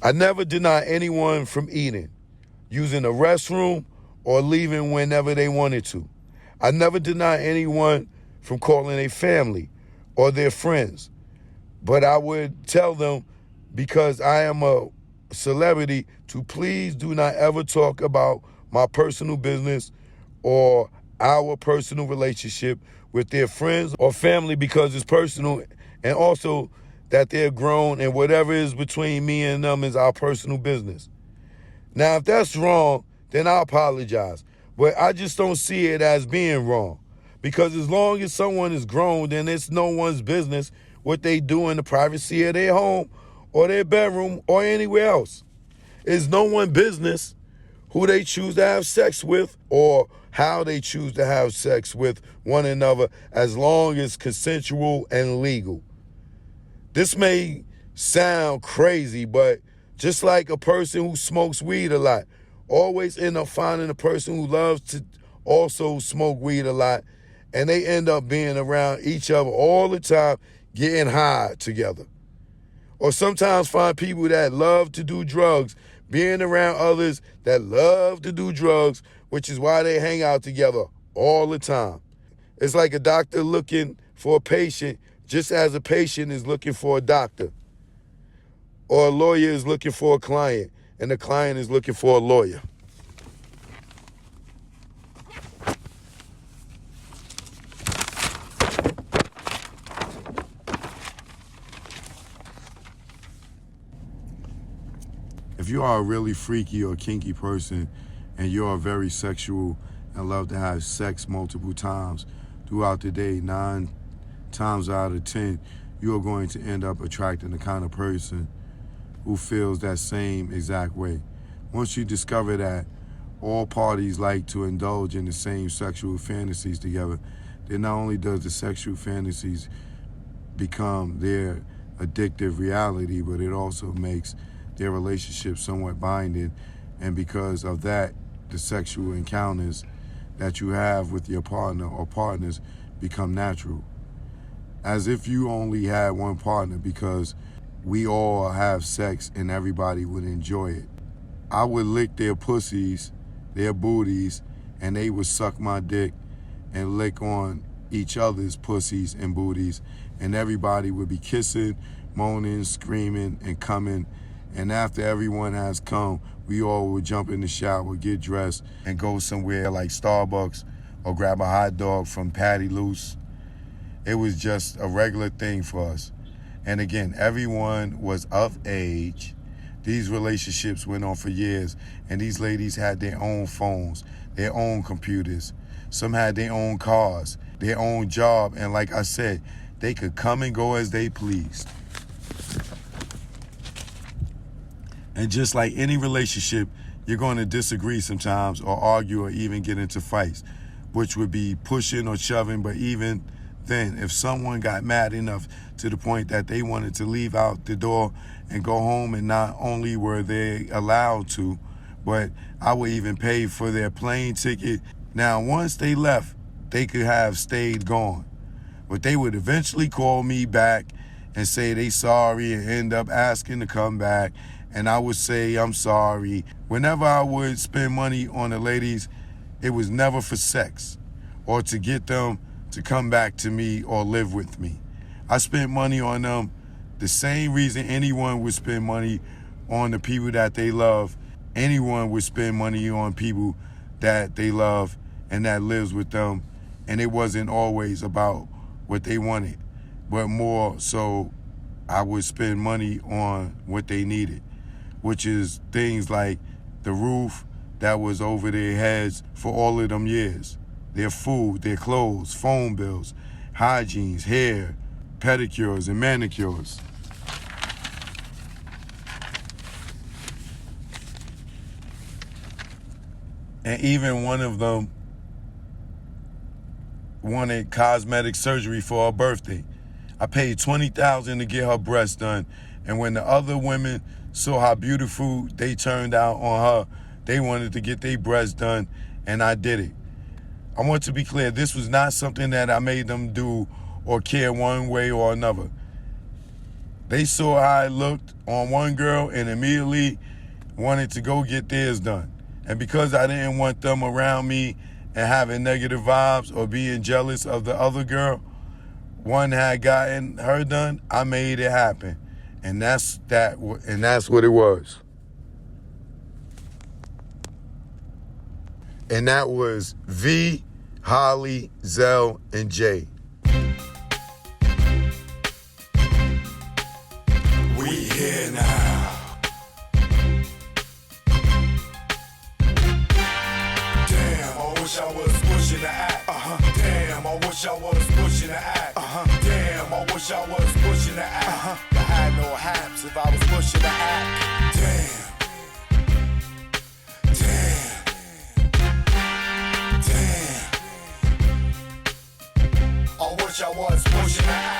I never deny anyone from eating, using the restroom, or leaving whenever they wanted to. I never deny anyone from calling a family or their friends, but I would tell them, because I am a celebrity, to please do not ever talk about my personal business or our personal relationship with their friends or family, because it's personal, and also that they're grown and whatever is between me and them is our personal business. Now, if that's wrong, then I apologize. But I just don't see it as being wrong, because as long as someone is grown, then it's no one's business what they do in the privacy of their home or their bedroom or anywhere else. It's no one's business who they choose to have sex with or how they choose to have sex with one another, as long as consensual and legal. This may sound crazy, but just like a person who smokes weed a lot always end up finding a person who loves to also smoke weed a lot, and they end up being around each other all the time, getting high together. Or sometimes find people that love to do drugs, being around others that love to do drugs, which is why they hang out together all the time. It's like a doctor looking for a patient, just as a patient is looking for a doctor. Or a lawyer is looking for a client, and the client is looking for a lawyer. If you are a really freaky or kinky person and you are very sexual and love to have sex multiple times throughout the day, 9 times out of 10, you are going to end up attracting the kind of person who feels that same exact way. Once you discover that all parties like to indulge in the same sexual fantasies together, then not only does the sexual fantasies become their addictive reality, but it also makes their relationship somewhat binding. And because of that, the sexual encounters that you have with your partner or partners become natural. As if you only had one partner, because we all have sex and everybody would enjoy it. I would lick their pussies, their booties, and they would suck my dick and lick on each other's pussies and booties, and everybody would be kissing, moaning, screaming, and coming. And after everyone has come, we all would jump in the shower, get dressed, and go somewhere like Starbucks or grab a hot dog from Patty Loose. It was just a regular thing for us. And again, everyone was of age. These relationships went on for years, and these ladies had their own phones, their own computers. Some had their own cars, their own job, and like I said, they could come and go as they pleased. And just like any relationship, you're going to disagree sometimes or argue or even get into fights, which would be pushing or shoving. But even then, if someone got mad enough to the point that they wanted to leave out the door and go home, and not only were they allowed to, but I would even pay for their plane ticket. Now, once they left, they could have stayed gone, but they would eventually call me back and say they sorry and end up asking to come back. And I would say, I'm sorry. Whenever I would spend money on the ladies, it was never for sex or to get them to come back to me or live with me. I spent money on them the same reason anyone would spend money on the people that they love. Anyone would spend money on people that they love and that lives with them. And it wasn't always about what they wanted, but more so I would spend money on what they needed, which is things like the roof that was over their heads for all of them years, their food, their clothes, phone bills, hygienes, hair, pedicures, and manicures. And even one of them wanted cosmetic surgery for her birthday. I paid $20,000 to get her breasts done. And when the other women saw how beautiful they turned out on her, they wanted to get their breasts done, and I did it. I want to be clear, this was not something that I made them do or care one way or another. They saw how I looked on one girl and immediately wanted to go get theirs done. And because I didn't want them around me and having negative vibes or being jealous of the other girl, one had gotten her done, I made it happen. And that's what it was. And that was V, Holly, Zell, and Jay. We here now. Damn, I wish I was pushing the act. Damn, I wish I was pushing the act. Damn, I wish I was pushing the act. I had no haps if I was pushing the act. Damn. I wish I was pushing the act.